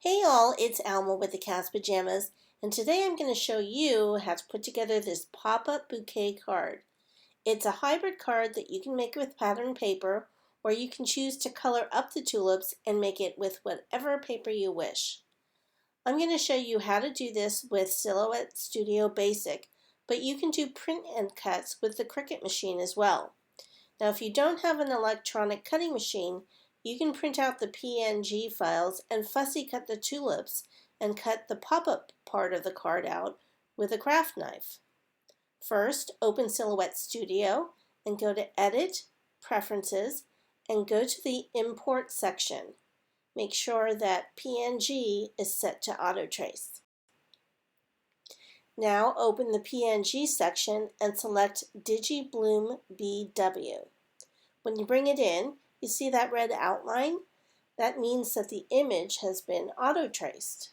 Hey all, it's Alma with the Cat's Pajamas, and today I'm going to show you how to put together this pop-up bouquet card. It's a hybrid card that you can make with pattern paper, or you can choose to color up the tulips and make it with whatever paper you wish. I'm going to show you how to do this with Silhouette Studio Basic, but you can do print and cuts with the Cricut machine as well. Now, if you don't have an electronic cutting machine, you can print out the PNG files and fussy cut the tulips and cut the pop-up part of the card out with a craft knife. First, open Silhouette Studio and go to Edit, Preferences, and go to the Import section. Make sure that PNG is set to Auto Trace. Now open the PNG section and select DigiBloom BW. When you bring it in, you see that red outline? That means that the image has been auto-traced.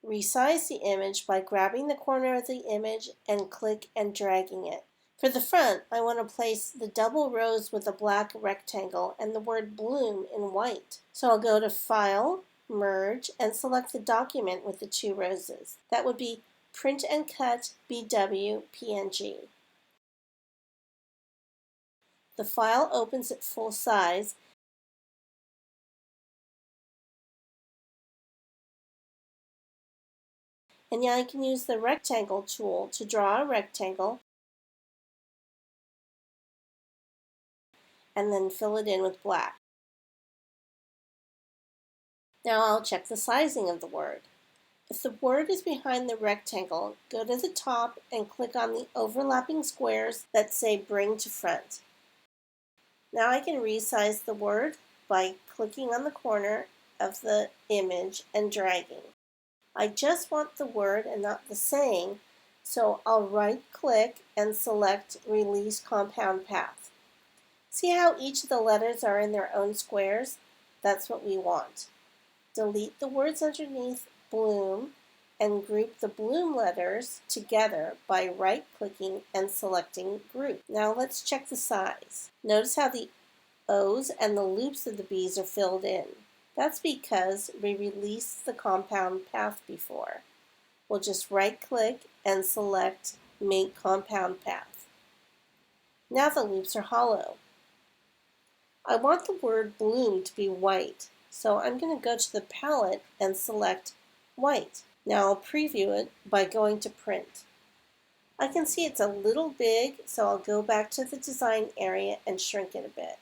Resize the image by grabbing the corner of the image and click and dragging it. For the front, I want to place the double rose with a black rectangle and the word bloom in white. So I'll go to File, Merge, and select the document with the two roses. That would be Print and Cut BW PNG. The file opens at full size and now I can use the rectangle tool to draw a rectangle and then fill it in with black. Now I'll check the sizing of the word. If the word is behind the rectangle, go to the top and click on the overlapping squares that say Bring to Front. Now I can resize the word by clicking on the corner of the image and dragging. I just want the word and not the saying, so I'll right-click and select Release Compound Path. See how each of the letters are in their own squares? That's what we want. Delete the words underneath Bloom and group the Bloom letters together by right-clicking and selecting Group. Now let's check the size. Notice how the O's and the loops of the B's are filled in. That's because we released the compound path before. We'll just right-click and select Make Compound Path. Now the loops are hollow. I want the word bloom to be white, so I'm going to go to the palette and select white. Now I'll preview it by going to Print. I can see it's a little big, so I'll go back to the design area and shrink it a bit.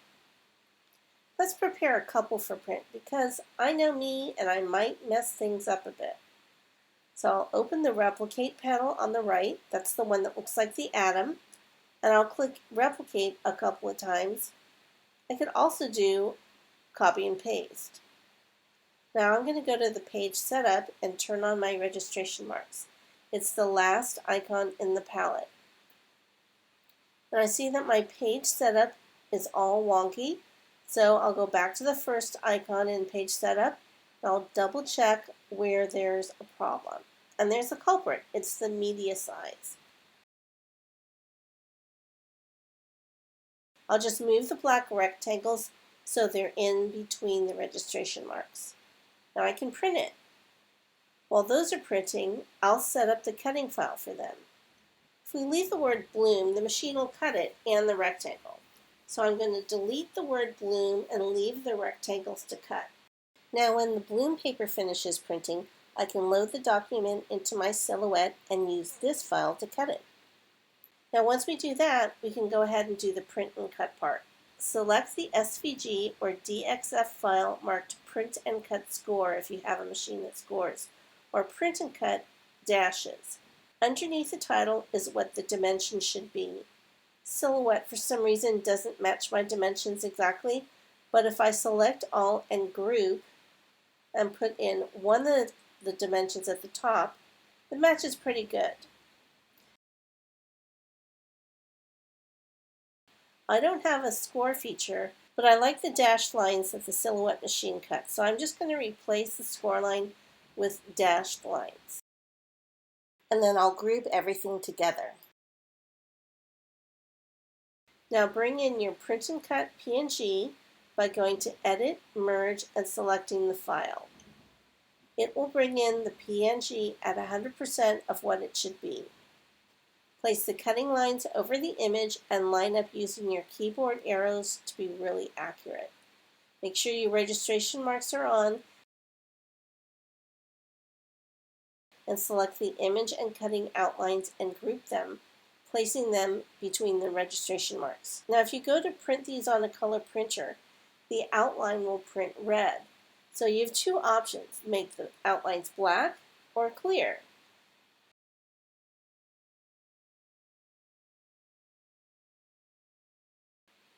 Let's prepare a couple for print because I know me and I might mess things up a bit. So I'll open the Replicate panel on the right, that's the one that looks like the atom, and I'll click Replicate a couple of times. I could also do Copy and Paste. Now I'm going to go to the page setup and turn on my registration marks. It's the last icon in the palette. And I see that my page setup is all wonky. So I'll go back to the first icon in page setup, and I'll double check where there's a problem. And there's a culprit, it's the media size. I'll just move the black rectangles so they're in between the registration marks. Now I can print it. While those are printing, I'll set up the cutting file for them. If we leave the word bloom, the machine will cut it and the rectangle. So I'm going to delete the word bloom and leave the rectangles to cut. Now when the bloom paper finishes printing, I can load the document into my Silhouette and use this file to cut it. Now once we do that, we can go ahead and do the print and cut part. Select the SVG or DXF file marked Print and Cut Score if you have a machine that scores, or Print and Cut dashes. Underneath the title is what the dimensions should be. Silhouette for some reason doesn't match my dimensions exactly, but if I select all and group and put in one of the dimensions at the top, it matches pretty good. I don't have a score feature, but I like the dashed lines that the Silhouette machine cuts, so I'm just going to replace the score line with dashed lines. And then I'll group everything together. Now bring in your print and cut PNG by going to Edit, Merge, and selecting the file. It will bring in the PNG at 100% of what it should be. Place the cutting lines over the image and line up using your keyboard arrows to be really accurate. Make sure your registration marks are on and select the image and cutting outlines and group them, placing them between the registration marks. Now if you go to print these on a color printer, the outline will print red. So you have two options: make the outlines black or clear.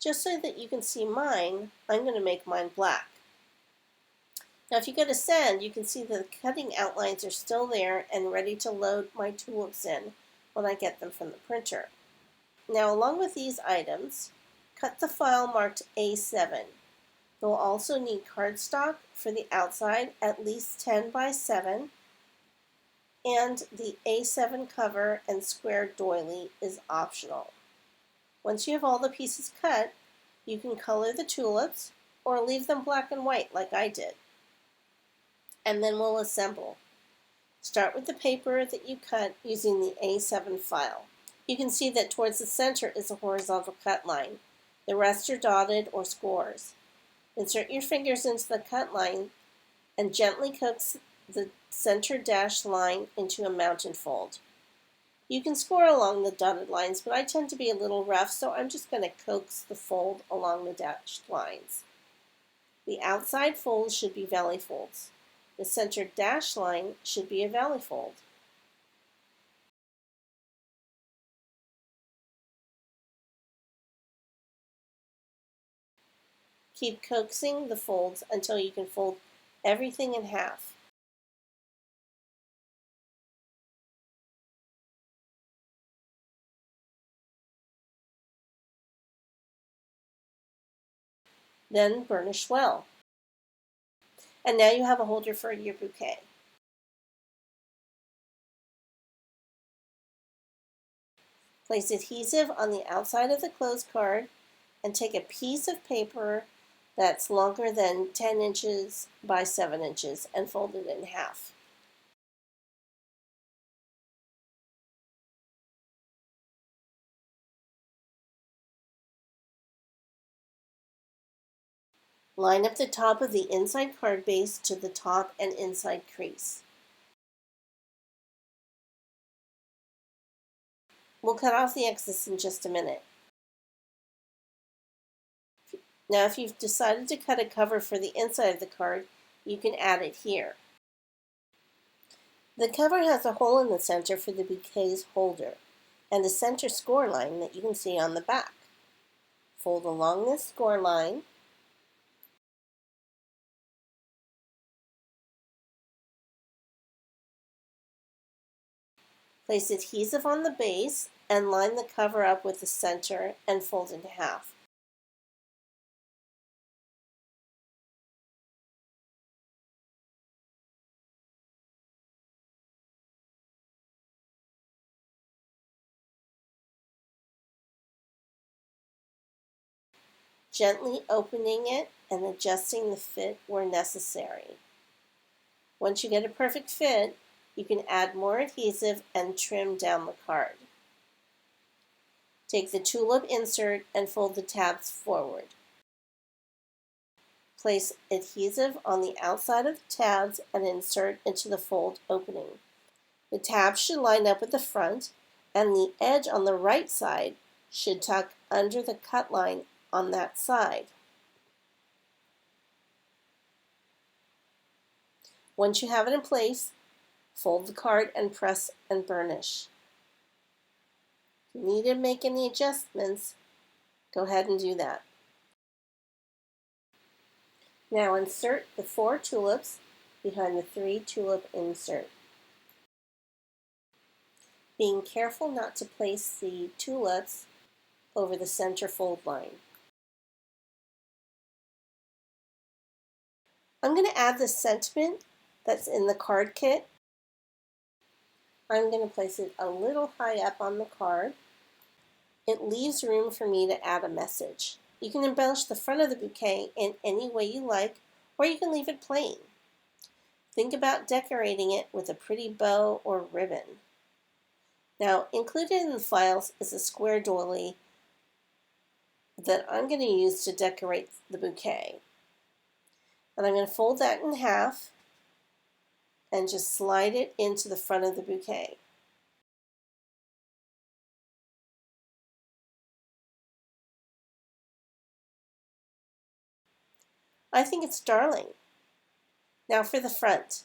Just so that you can see mine, I'm going to make mine black. Now if you go to send, you can see that the cutting outlines are still there and ready to load my tulips in when I get them from the printer. Now along with these items, cut the file marked A7. You'll also need cardstock for the outside, at least 10 by 7, and the A7 cover and square doily is optional. Once you have all the pieces cut, you can color the tulips or leave them black and white like I did. And then we'll assemble. Start with the paper that you cut using the A7 file. You can see that towards the center is a horizontal cut line. The rest are dotted or scores. Insert your fingers into the cut line and gently coax the center dashed line into a mountain fold. You can score along the dotted lines, but I tend to be a little rough, so I'm just going to coax the fold along the dashed lines. The outside folds should be valley folds. The center dashed line should be a valley fold. Keep coaxing the folds until you can fold everything in half. Then burnish well. And now you have a holder for your bouquet. Place adhesive on the outside of the closed card and take a piece of paper that's longer than 10 inches by 7 inches and fold it in half. Line up the top of the inside card base to the top and inside crease. We'll cut off the excess in just a minute. Now if you've decided to cut a cover for the inside of the card, you can add it here. The cover has a hole in the center for the bouquet's holder and a center score line that you can see on the back. Fold along this score line Place adhesive on the base and line the cover up with the center and fold in half. Gently opening it and adjusting the fit where necessary. Once you get a perfect fit, you can add more adhesive and trim down the card. Take the tulip insert and fold the tabs forward. Place adhesive on the outside of the tabs and insert into the fold opening. The tabs should line up with the front, and the edge on the right side should tuck under the cut line on that side. Once you have it in place, fold the card and press and burnish. If you need to make any adjustments, go ahead and do that. Now insert the 4 tulips behind the 3 tulip insert. Being careful not to place the tulips over the center fold line. I'm going to add the sentiment that's in the card kit. I'm going to place it a little high up on the card. It leaves room for me to add a message. You can embellish the front of the bouquet in any way you like, or you can leave it plain. Think about decorating it with a pretty bow or ribbon. Now, included in the files is a square doily that I'm going to use to decorate the bouquet. And I'm going to fold that in half and just slide it into the front of the bouquet. I think it's darling. Now for the front.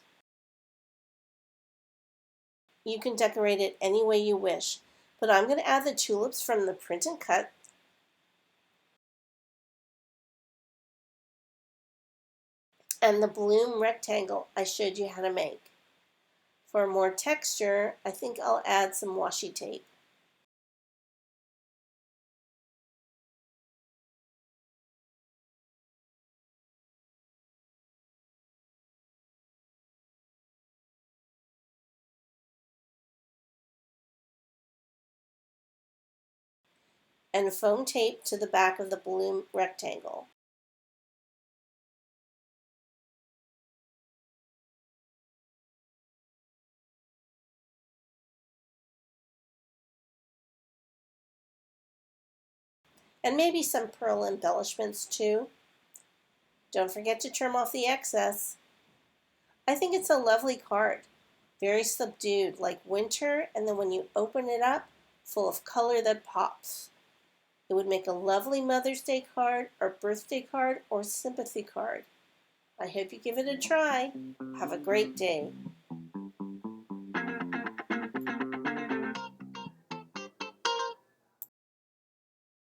You can decorate it any way you wish, but I'm going to add the tulips from the print and cut and the bloom rectangle I showed you how to make. For more texture, I think I'll add some washi tape. And foam tape to the back of the bloom rectangle. And maybe some pearl embellishments too. Don't forget to trim off the excess. I think it's a lovely card. Very subdued, like winter, and then when you open it up, full of color that pops. It would make a lovely Mother's Day card or birthday card or sympathy card. I hope you give it a try. Have a great day.